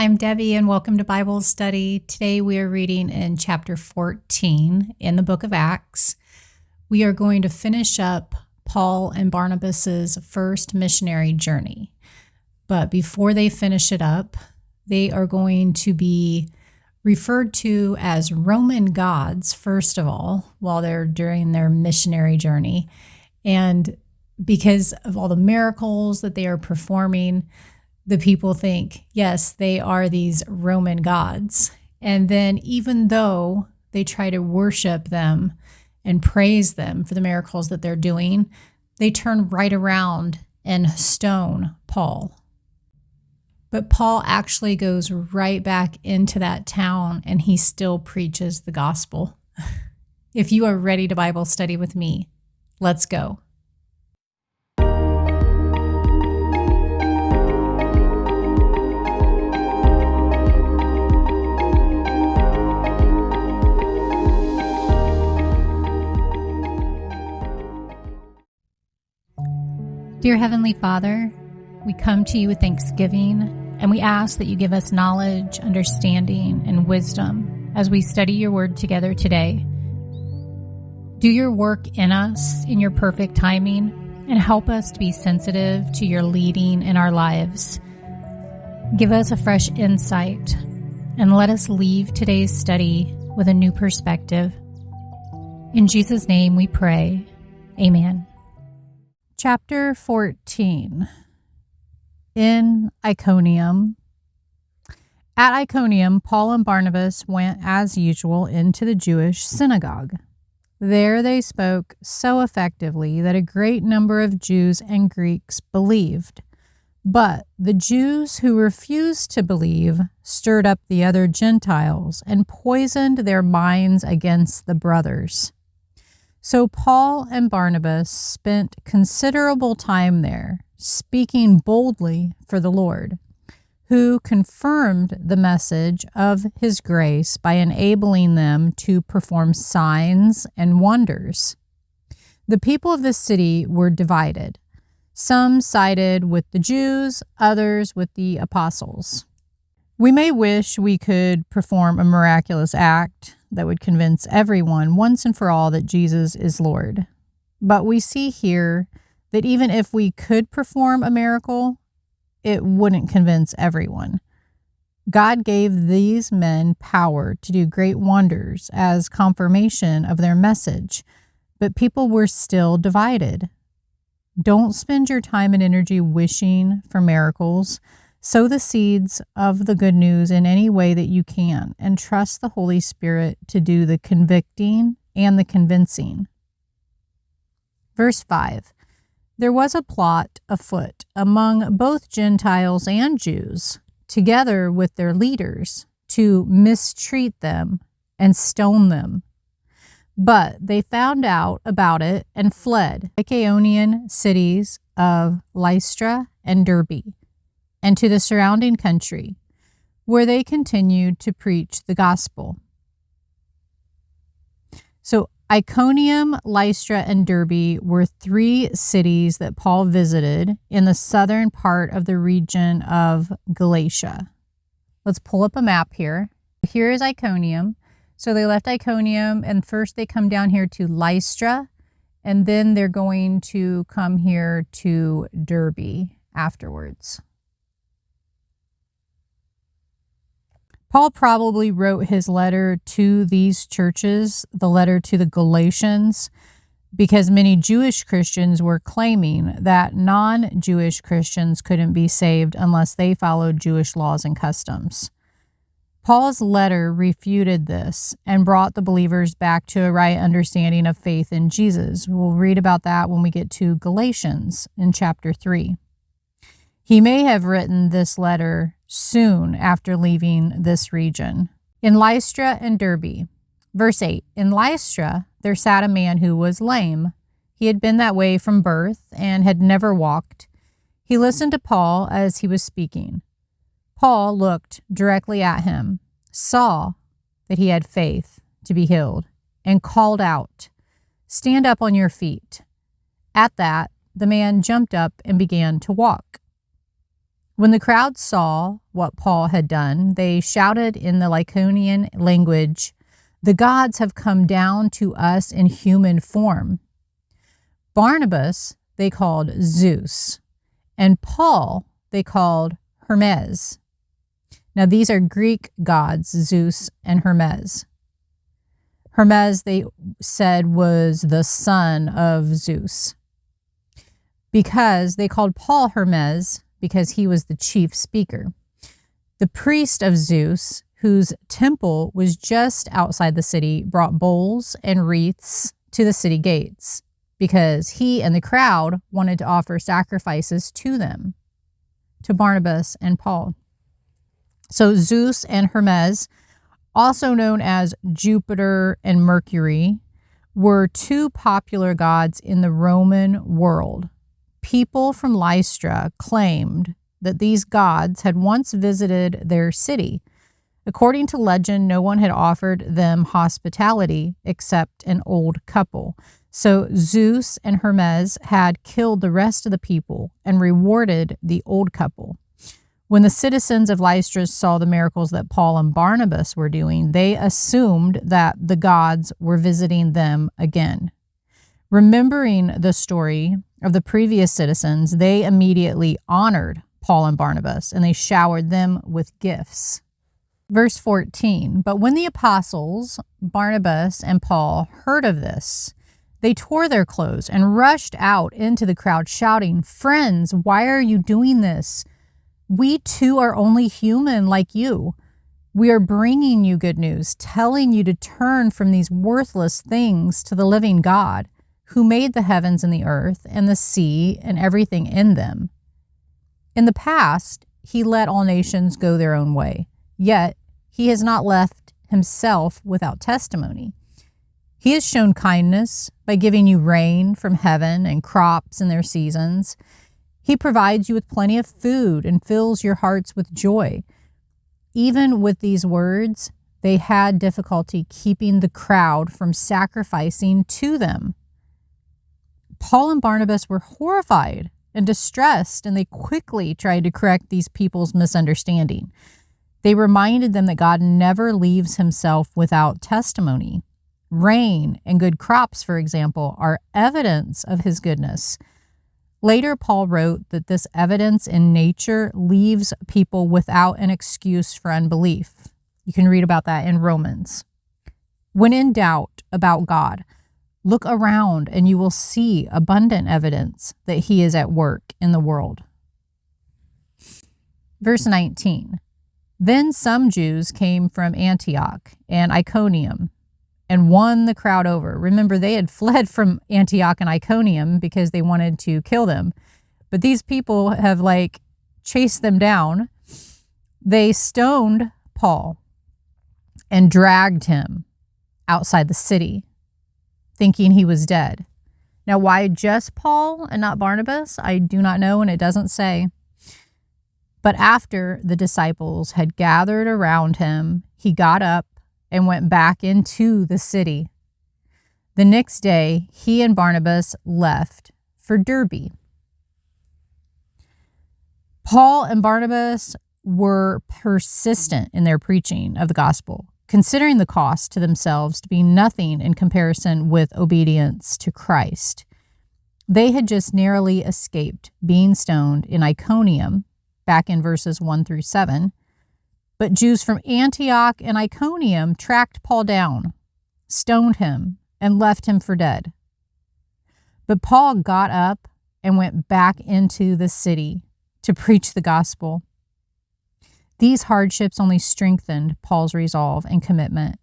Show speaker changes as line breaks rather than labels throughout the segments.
I'm Debbie, and welcome to Bible Study. Today we are reading in chapter 14 in the book of Acts. We are going to finish up Paul and Barnabas's first missionary journey. But before they finish it up, they are going to be referred to as Roman gods, first of all, while they're during their missionary journey. And because of all the miracles that they are performing, the people think, yes, they are these Roman gods. And then even though they try to worship them and praise them for the miracles that they're doing, they turn right around and stone Paul. But Paul actually goes right back into that town and he still preaches the gospel. If you are ready to Bible study with me, let's go. Dear Heavenly Father, we come to you with thanksgiving, and we ask that you give us knowledge, understanding, and wisdom as we study your word together today. Do your work in us in your perfect timing, and help us to be sensitive to your leading in our lives. Give us a fresh insight, and let us leave today's study with a new perspective. In Jesus' name we pray. Amen. Chapter 14. In Iconium. At Iconium, Paul and Barnabas went as usual into the Jewish synagogue. There they spoke so effectively that a great number of Jews and Greeks believed. But the Jews who refused to believe stirred up the other Gentiles and poisoned their minds against the brothers. So Paul and Barnabas spent considerable time there, speaking boldly for the Lord, who confirmed the message of his grace by enabling them to perform signs and wonders. The people of the city were divided. Some sided with the Jews, others with the apostles. We may wish we could perform a miraculous act that would convince everyone once and for all that Jesus is Lord. But we see here that even if we could perform a miracle, it wouldn't convince everyone. God gave these men power to do great wonders as confirmation of their message, but people were still divided. Don't spend your time and energy wishing for miracles. Sow the seeds of the good news in any way that you can, and trust the Holy Spirit to do the convicting and the convincing. Verse 5. There was a plot afoot among both Gentiles and Jews, together with their leaders, to mistreat them and stone them. But they found out about it and fled to the Iconian cities of Lystra and Derbe, and to the surrounding country, where they continued to preach the gospel. So Iconium, Lystra, and Derbe were three cities that Paul visited in the southern part of the region of Galatia. Let's pull up a map here. Here is Iconium. So they left Iconium, and first they come down here to Lystra, and then they're going to come here to Derbe afterwards. Paul probably wrote his letter to these churches, the letter to the Galatians, because many Jewish Christians were claiming that non-Jewish Christians couldn't be saved unless they followed Jewish laws and customs. Paul's letter refuted this and brought the believers back to a right understanding of faith in Jesus. We'll read about that when we get to Galatians in chapter 3. He may have written this letter soon after leaving this region. In Lystra and Derbe. Verse 8. In Lystra, there sat a man who was lame. He had been that way from birth and had never walked. He listened to Paul as he was speaking. Paul looked directly at him, saw that he had faith to be healed, and called out, "Stand up on your feet." At that, the man jumped up and began to walk. When the crowd saw what Paul had done, they shouted in the Iconian language, "The gods have come down to us in human form." Barnabas they called Zeus, and Paul they called Hermes. Now these are Greek gods, Zeus and Hermes. Hermes, they said, was the son of Zeus. Because they called Paul Hermes, because he was the chief speaker. The priest of Zeus, whose temple was just outside the city, brought bowls and wreaths to the city gates, because he and the crowd wanted to offer sacrifices to them, to Barnabas and Paul. So Zeus and Hermes, also known as Jupiter and Mercury, were two popular gods in the Roman world. People from Lystra claimed that these gods had once visited their city. According to legend, no one had offered them hospitality except an old couple. So Zeus and Hermes had killed the rest of the people and rewarded the old couple. When the citizens of Lystra saw the miracles that Paul and Barnabas were doing, they assumed that the gods were visiting them again. Remembering the story of the previous citizens, they immediately honored Paul and Barnabas, and they showered them with gifts. Verse 14, but when the apostles, Barnabas and Paul, heard of this, they tore their clothes and rushed out into the crowd shouting, "Friends, why are you doing this? We too are only human like you. We are bringing you good news, telling you to turn from these worthless things to the living God, who made the heavens and the earth and the sea and everything in them. In the past, he let all nations go their own way, yet he has not left himself without testimony. He has shown kindness by giving you rain from heaven and crops in their seasons. He provides you with plenty of food and fills your hearts with joy." Even with these words, they had difficulty keeping the crowd from sacrificing to them. Paul and Barnabas were horrified and distressed, and they quickly tried to correct these people's misunderstanding. They reminded them that God never leaves himself without testimony. Rain and good crops, for example, are evidence of his goodness. Later, Paul wrote that this evidence in nature leaves people without an excuse for unbelief. You can read about that in Romans. When in doubt about God, look around and you will see abundant evidence that he is at work in the world. Verse 19, then some Jews came from Antioch and Iconium and won the crowd over. Remember, they had fled from Antioch and Iconium because they wanted to kill them. But these people have chased them down. They stoned Paul and dragged him outside the city, thinking he was dead. Now, why just Paul and not Barnabas? I do not know, and it doesn't say. But after the disciples had gathered around him, he got up and went back into the city. The next day, he and Barnabas left for Derbe. Paul and Barnabas were persistent in their preaching of the gospel, considering the cost to themselves to be nothing in comparison with obedience to Christ. They had just narrowly escaped being stoned in Iconium, back in verses 1 through 7. But Jews from Antioch and Iconium tracked Paul down, stoned him, and left him for dead. But Paul got up and went back into the city to preach the gospel. These hardships only strengthened Paul's resolve and commitment.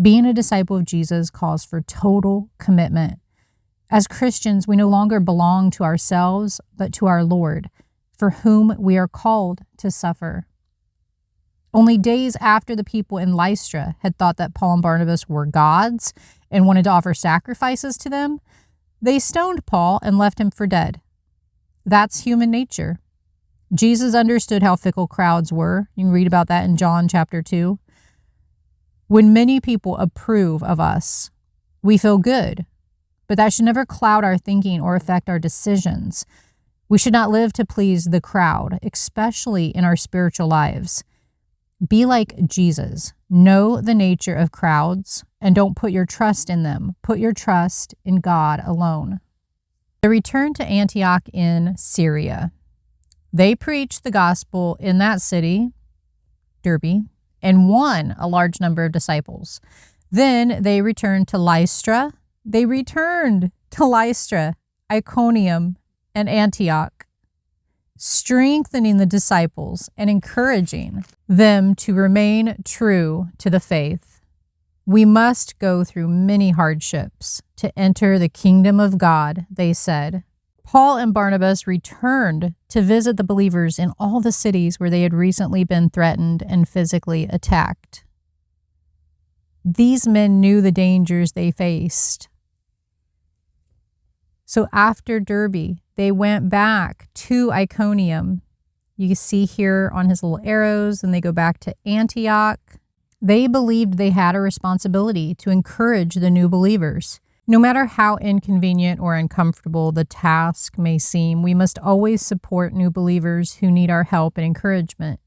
Being a disciple of Jesus calls for total commitment. As Christians, we no longer belong to ourselves, but to our Lord, for whom we are called to suffer. Only days after the people in Lystra had thought that Paul and Barnabas were gods and wanted to offer sacrifices to them, they stoned Paul and left him for dead. That's human nature. Jesus understood how fickle crowds were. You can read about that in John chapter 2. When many people approve of us, we feel good, but that should never cloud our thinking or affect our decisions. We should not live to please the crowd, especially in our spiritual lives. Be like Jesus. Know the nature of crowds and don't put your trust in them. Put your trust in God alone. They returned to Antioch in Syria. They preached the gospel in that city, Derbe, and won a large number of disciples. Then they returned to Lystra. Iconium, and Antioch, strengthening the disciples and encouraging them to remain true to the faith. We must go through many hardships to enter the kingdom of God, they said. Paul and Barnabas returned to visit the believers in all the cities where they had recently been threatened and physically attacked. These men knew the dangers they faced. So after Derbe, they went back to Iconium. You can see here on his little arrows, and they go back to Antioch. They believed they had a responsibility to encourage the new believers. No matter how inconvenient or uncomfortable the task may seem, we must always support new believers who need our help and encouragement.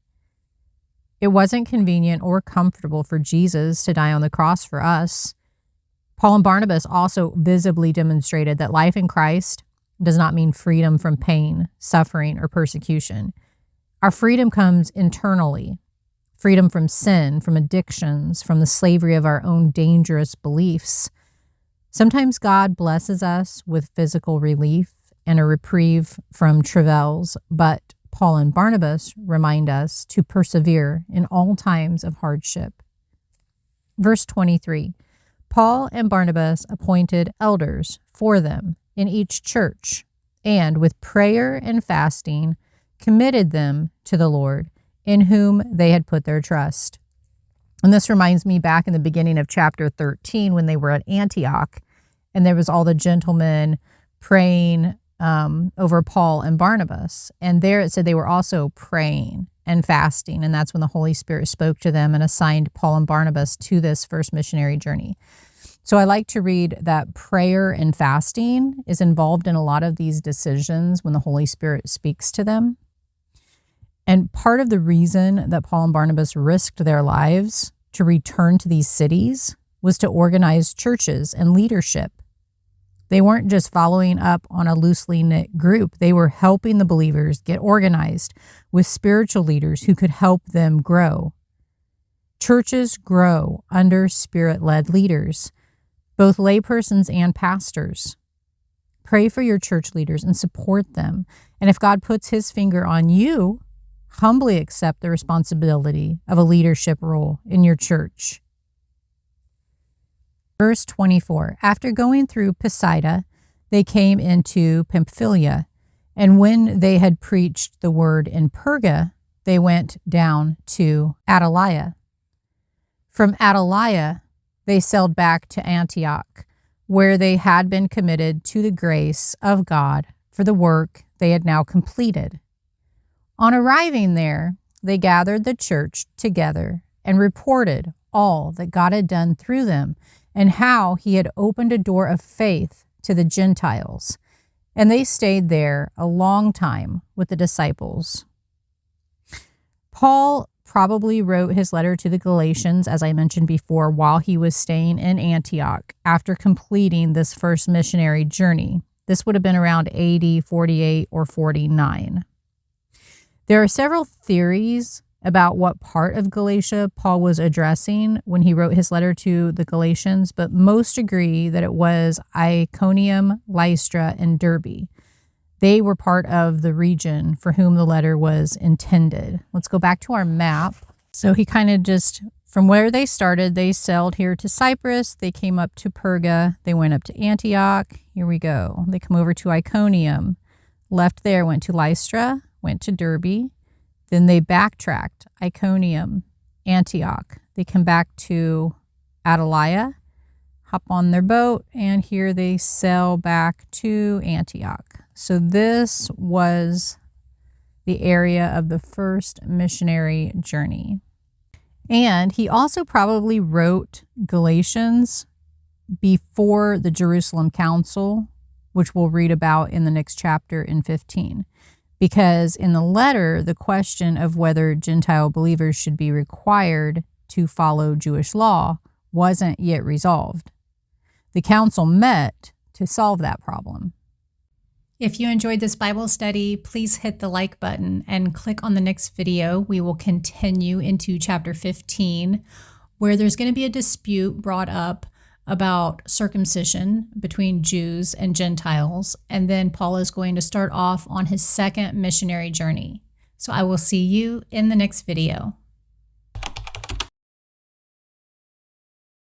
It wasn't convenient or comfortable for Jesus to die on the cross for us. Paul and Barnabas also visibly demonstrated that life in Christ does not mean freedom from pain, suffering, or persecution. Our freedom comes internally. Freedom from sin, from addictions, from the slavery of our own dangerous beliefs. Sometimes God blesses us with physical relief and a reprieve from travails, but Paul and Barnabas remind us to persevere in all times of hardship. Verse 23. Paul and Barnabas appointed elders for them in each church, and with prayer and fasting committed them to the Lord, in whom they had put their trust. And this reminds me back in the beginning of chapter 13 when they were at Antioch, and there was all the gentlemen praying over Paul and Barnabas. And there it said they were also praying and fasting, and that's when the Holy Spirit spoke to them and assigned Paul and Barnabas to this first missionary journey. So I like to read that prayer and fasting is involved in a lot of these decisions when the Holy Spirit speaks to them. And part of the reason that Paul and Barnabas risked their lives to return to these cities was to organize churches and leadership. They weren't just following up on a loosely knit group. They were helping the believers get organized with spiritual leaders who could help them grow. Churches grow under Spirit-led leaders, both laypersons and pastors. Pray for your church leaders and support them. And if God puts his finger on you, humbly accept the responsibility of a leadership role in your church. Verse 24, after going through Pisidia, they came into Pamphylia, and when they had preached the word in Perga, they went down to Attalia. From Attalia, they sailed back to Antioch, where they had been committed to the grace of God for the work they had now completed. On arriving there, they gathered the church together and reported all that God had done through them and how he had opened a door of faith to the Gentiles. And they stayed there a long time with the disciples. Paul probably wrote his letter to the Galatians, as I mentioned before, while he was staying in Antioch after completing this first missionary journey. This would have been around AD 48 or 49. There are several theories about what part of Galatia Paul was addressing when he wrote his letter to the Galatians, but most agree that it was Iconium, Lystra, and Derbe. They were part of the region for whom the letter was intended. Let's go back to our map. So he kind of just, from where they started, they sailed here to Cyprus. They came up to Perga. They went up to Antioch. Here we go. They come over to Iconium. Left there, went to Lystra, went to Derbe. Then they backtracked, Iconium, Antioch. They come back to Attalia, hop on their boat, and here they sail back to Antioch. So this was the area of the first missionary journey. And he also probably wrote Galatians before the Jerusalem Council which we'll read about in the next chapter in 15. Because in the letter, the question of whether Gentile believers should be required to follow Jewish law wasn't yet resolved. The council met to solve that problem. If you enjoyed this Bible study, please hit the like button and click on the next video. We will continue into chapter 15, where there's going to be a dispute brought up about circumcision between Jews and Gentiles. And then Paul is going to start off on his second missionary journey. So I will see you in the next video.